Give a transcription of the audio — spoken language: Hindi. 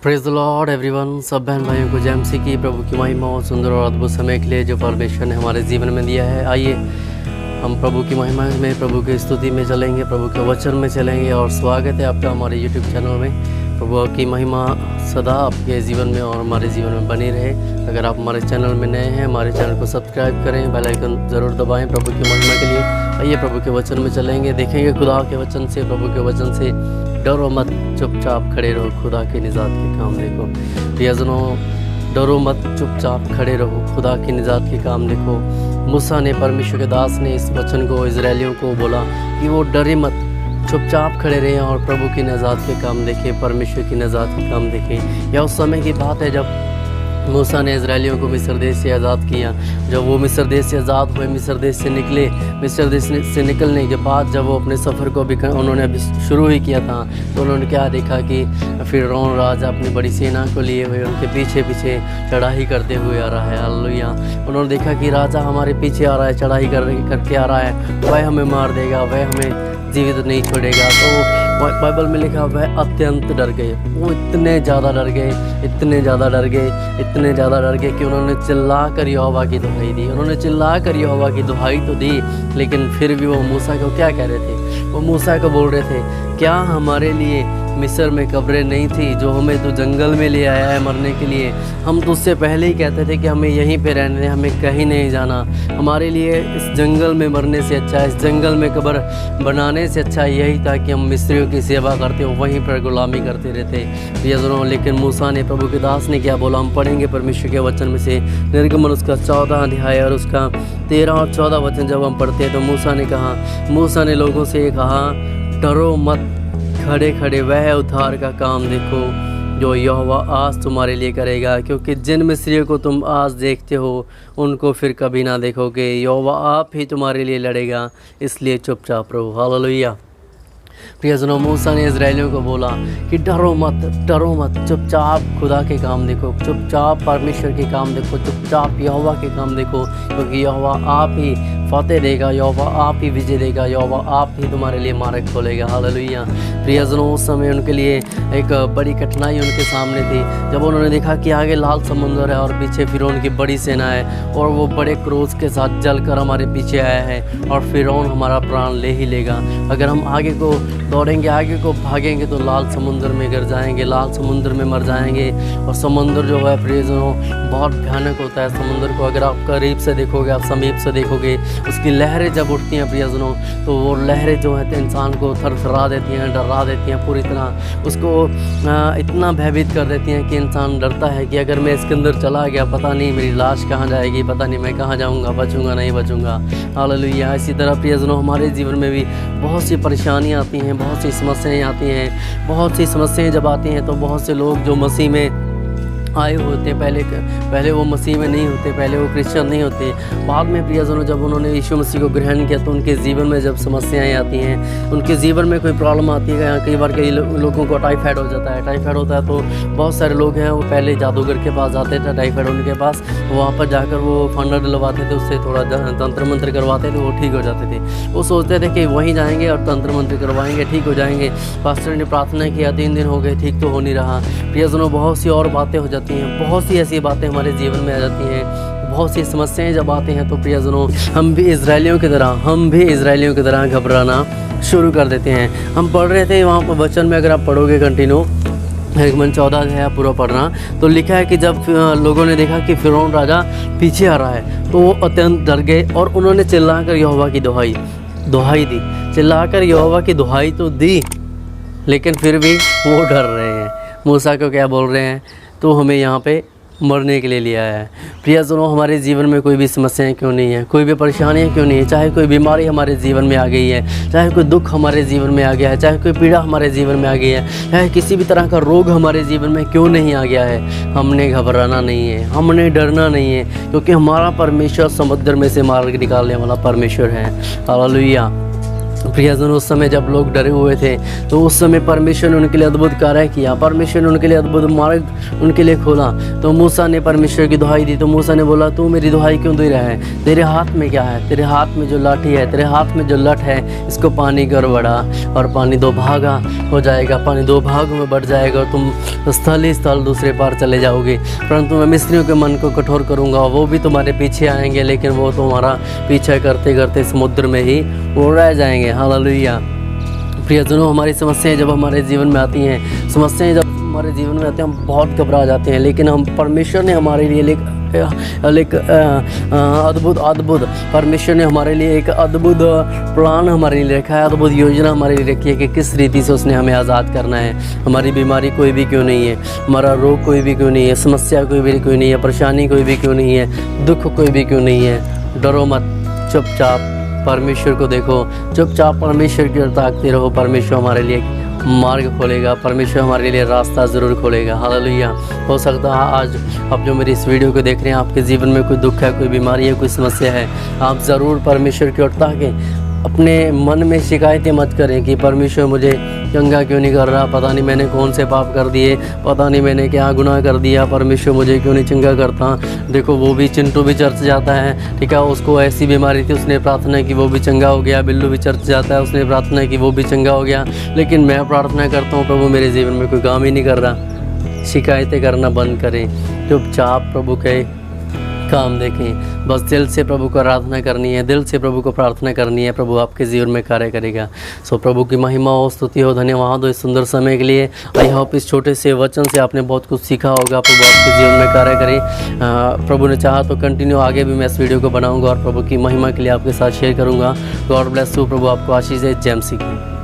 Praise the Lord everyone. सब बहन भाइयों को जय मसीह की प्रभु की महिमा और सुंदर और अद्भुत समय के लिए जो परमेश्वर ने हमारे जीवन में दिया है। आइए हम प्रभु की महिमा में, प्रभु की स्तुति में चलेंगे, प्रभु के वचन में चलेंगे। और स्वागत है आपका हमारे यूट्यूब चैनल में। प्रभु की महिमा सदा आपके जीवन में और हमारे जीवन में बनी रहे। अगर आप हमारे चैनल में नए हैं, हमारे चैनल को सब्सक्राइब करें, बेल आइकन ज़रूर दबाएं प्रभु की महिमा के लिए। आइए प्रभु के वचन में चलेंगे, देखेंगे खुदा के वचन से, प्रभु के वचन से। डरो मत, चुपचाप खड़े रहो, खुदा की निजात के काम देखो। प्रियजनों, डरो मत, चुपचाप खड़े रहो, खुदा की निजात के काम देखो। मूसा ने, परमेश्वर के दास ने इस वचन को इजरायलियों को बोला कि वो डरे मत, चुपचाप खड़े रहें और प्रभु की निजात के काम देखें, परमेश्वर की निजात के काम देखें। यह उस समय की बात है जब मूसा ने इजरायलियों को मिस्र देश से आज़ाद किया। जब वो मिस्र देश से आज़ाद हुए, मिस्र देश से निकले, मिस्र देश से निकलने के बाद जब वो अपने सफ़र को उन्होंने अभी शुरू ही किया था, तो उन्होंने क्या देखा कि फिरौन राजा अपनी बड़ी सेना को लिए हुए उनके पीछे पीछे चढ़ाई करते हुए आ रहा है। हालेलुया। उन्होंने देखा कि राजा हमारे पीछे आ रहा है, चढ़ाई करके आ रहा है, वह हमें मार देगा, वह हमें जीवित नहीं छोड़ेगा। तो बाइबल में लिखा वह अत्यंत डर गए। वो इतने ज़्यादा डर गए, इतने ज़्यादा डर गए, इतने ज़्यादा डर गए कि उन्होंने चिल्ला कर यहोवा की दुहाई दी। उन्होंने चिल्ला कर यहोवा की दुहाई तो दी, लेकिन फिर भी वो मूसा को क्या कह रहे थे? वो मूसा को बोल रहे थे, क्या हमारे लिए मिस्र में कब्रें नहीं थी जो हमें तो जंगल में ले आया है मरने के लिए? हम तो उससे पहले ही कहते थे कि हमें यहीं पे रहने दें, हमें कहीं नहीं जाना। हमारे लिए इस जंगल में मरने से अच्छा, इस जंगल में कब्र बनाने से अच्छा यही था कि हम मिस्रियों की सेवा करते हो, वहीं पर गुलामी करते रहते। प्रियजनों, लेकिन मूसा ने, प्रभु के दास ने क्या बोला? हम पढ़ेंगे परमेश्वर के वचन में से निर्गमन उसका 14 अध्याय और उसका 13 और 14 वचन जब हम पढ़ते हैं तो मूसा ने लोगों से कहा, डरो मत, खड़े खड़े वह उद्धार का काम देखो जो यहोवा आज तुम्हारे लिए करेगा, क्योंकि जिन मिस्रियों को तुम आज देखते हो उनको फिर कभी ना देखोगे। यहोवा आप ही तुम्हारे लिए लड़ेगा, इसलिए चुपचाप रहो। हालेलुया। प्रियजनों, मूसा ने इजरायलियों को बोला कि डरो मत, चुपचाप खुदा के काम देखो, चुपचाप परमेश्वर के काम देखो, चुपचाप यहोवा के काम देखो, क्योंकि यहोवा आप ही फतेह देगा, यहोवा आप ही विजय देगा, यहोवा आप ही तुम्हारे लिए मार्ग खोलेगा। हालेलुया। प्रियजनों, उस समय उनके लिए एक बड़ी कठिनाई उनके सामने थी। जब उन्होंने देखा कि आगे लाल समुंदर है और पीछे फिरौन की बड़ी सेना है और वो बड़े क्रोध के साथ जलकर हमारे पीछे आया है और फिरौन हमारा प्राण ले ही लेगा। अगर हम आगे को दौड़ेंगे, आगे को भागेंगे तो लाल समुंदर में गिर जाएंगे, लाल समुंदर में मर जाएंगे। और समुंदर जो है प्रियजनों बहुत भयानक होता है। समुंदर को अगर आप करीब से देखोगे, आप समीप से देखोगे, उसकी लहरें जब उठती हैं प्रियजनों, तो वो लहरें जो है इंसान को थरथरा देती हैं, डरा देती हैं, पूरी तरह उसको इतना भयभीत कर देती हैं कि इंसान डरता है कि अगर मैं इसके अंदर चला गया, पता नहीं मेरी लाश कहाँ जाएगी, पता नहीं मैं कहाँ जाऊँगा, बचूँगा नहीं बचूँगा। हालेलुया। इसी तरह प्रियजनों हमारे जीवन में भी बहुत सी परेशानियाँ आती हैं, बहुत सी समस्याएं आती हैं। बहुत सी समस्याएं जब आती हैं तो बहुत से लोग जो मसीह में आए होते, पहले वो मसीह में नहीं होते, पहले वो क्रिश्चियन नहीं होते। बाद में प्रियजनों जब उन्होंने यीशु मसीह को ग्रहण किया तो उनके जीवन में जब समस्याएं आती हैं, उनके जीवन में कोई प्रॉब्लम आती है, कई बार कई लोगों को टाइफाइड हो जाता है। टाइफाइड होता है तो बहुत सारे लोग हैं वो पहले जादूगर के पास जाते थे, टाइफाइड होने के पास वहाँ पर जाकर वो फंडा डलवाते थे, उससे थोड़ा तंत्र मंत्र करवाते थे, वो ठीक हो जाते थे। वो सोचते थे कि वहीं जाएंगे और तंत्र मंत्र करवाएंगे, ठीक हो जाएंगे। पास्टर ने प्रार्थना किया, 3 दिन हो गए, ठीक तो हो नहीं रहा। प्रियजनों, बहुत सी और बातें हो जाती हैं, बहुत सी ऐसी बातें हमारे जीवन में आ जाती हैं, बहुत सी समस्याएं जब आती हैं तो प्रियजनों हम भी इजरायलियों की तरह घबराना शुरू कर देते हैं। हम पढ़ रहे थे वहाँ पर वचन में, अगर आप पढ़ोगे कंटिन्यू निर्गमन 14 है पूरा पढ़ना, तो लिखा है कि जब लोगों ने देखा कि फिरौन राजा पीछे आ रहा है तो वो अत्यंत डर गए और उन्होंने चिल्लाकर यहोवा की दुहाई दी। चिल्लाकर यहोवा की दुहाई तो दी, लेकिन फिर भी वो डर रहे हैं। मूसा को क्या बोल रहे हैं? तो हमें यहाँ पे मरने के लिए लिया है। प्रियजनों, हमारे जीवन में कोई भी समस्याएं क्यों नहीं है, कोई भी परेशानियां क्यों नहीं है, चाहे कोई बीमारी हमारे जीवन में आ गई है, चाहे कोई दुख हमारे जीवन में आ गया है, चाहे कोई पीड़ा हमारे जीवन में आ गई है, चाहे किसी भी तरह का रोग हमारे जीवन में क्यों नहीं आ गया है, हमने घबराना नहीं है, हमने डरना नहीं है, क्योंकि हमारा परमेश्वर समुद्र में से मार्ग निकालने वाला परमेश्वर है। हालेलुया। प्रियजन, उस समय जब लोग डरे हुए थे तो उस समय परमेश्वर ने उनके लिए अद्भुत कार्य किया, परमेश्वर ने उनके लिए अद्भुत मार्ग उनके लिए खोला। तो मूसा ने परमेश्वर की दुहाई दी, तो मूसा ने बोला तू मेरी दुहाई क्यों दे रहा है, तेरे हाथ में क्या है, तेरे हाथ में जो लाठी है, तेरे हाथ में जो लठ है, इसको पानी कर बढ़ा और पानी दो भागा हो जाएगा, पानी दो भागों में बढ़ जाएगा और तुम स्थल ही स्थल दूसरे पार चले जाओगे। परंतु मैं मिस्रियों के मन को कठोर करूँगा, वो भी तुम्हारे पीछे आएंगे, लेकिन वो तुम्हारा पीछा करते करते समुद्र में ही वो रह जाएंगे। हालेलुया। प्रियजनों, हमारी समस्याएं जब हमारे जीवन में आती हैं, समस्याएं जब हमारे जीवन में आती हैं, हम बहुत घबरा जाते हैं, लेकिन हम परमेश्वर ने हमारे लिए एक अद्भुत परमेश्वर ने हमारे लिए एक अद्भुत प्लान हमारे लिए रखा है, अद्भुत योजना हमारे लिए रखी है कि किस रीति से उसने हमें आज़ाद करना है। हमारी बीमारी कोई भी क्यों नहीं है, हमारा रोग कोई भी क्यों नहीं है, समस्या कोई भी क्यों नहीं है, परेशानी कोई भी क्यों नहीं है, दुख कोई भी क्यों नहीं है, डरो मत, चुपचाप परमेश्वर को देखो, चुपचाप परमेश्वर की ओर ताकते रहो। परमेश्वर हमारे लिए मार्ग खोलेगा, परमेश्वर हमारे लिए रास्ता ज़रूर खोलेगा। हालेलुया। हो सकता है आज आप जो मेरी इस वीडियो को देख रहे हैं, आपके जीवन में कोई दुख है, कोई बीमारी है, कोई समस्या है, आप ज़रूर परमेश्वर की ओर ताकें। अपने मन में शिकायतें मत करें कि परमेश्वर मुझे चंगा क्यों नहीं कर रहा, पता नहीं मैंने कौन से पाप कर दिए, पता नहीं मैंने क्या गुनाह कर दिया, परमेश्वर मुझे क्यों नहीं चंगा करता। देखो, वो भी चिंटू भी चर्च जाता है, ठीक है, उसको ऐसी बीमारी थी, उसने प्रार्थना की, वो भी चंगा हो गया। बिल्लू भी चर्च जाता है, उसने प्रार्थना की, वो भी चंगा हो गया। लेकिन मैं प्रार्थना करता हूँ, प्रभु मेरे जीवन में कोई काम ही नहीं कर रहा। शिकायतें करना बंद करें, चुपचाप प्रभु के काम देखें, बस दिल से प्रभु को आराधना करनी है, दिल से प्रभु को प्रार्थना करनी है, प्रभु आपके जीवन में कार्य करेगा। सो प्रभु की महिमा हो, स्तुति हो, धन्यवाद हो इस सुंदर समय के लिए। आई होप इस छोटे से वचन से आपने बहुत कुछ सीखा होगा, प्रभु आपके जीवन में कार्य करे। प्रभु ने चाहा तो कंटिन्यू आगे भी मैं इस वीडियो को बनाऊँगा और प्रभु की महिमा के लिए आपके साथ शेयर करूँगा। गॉड ब्लेस यू, प्रभु आपको आशीष दे। जय मसीह की।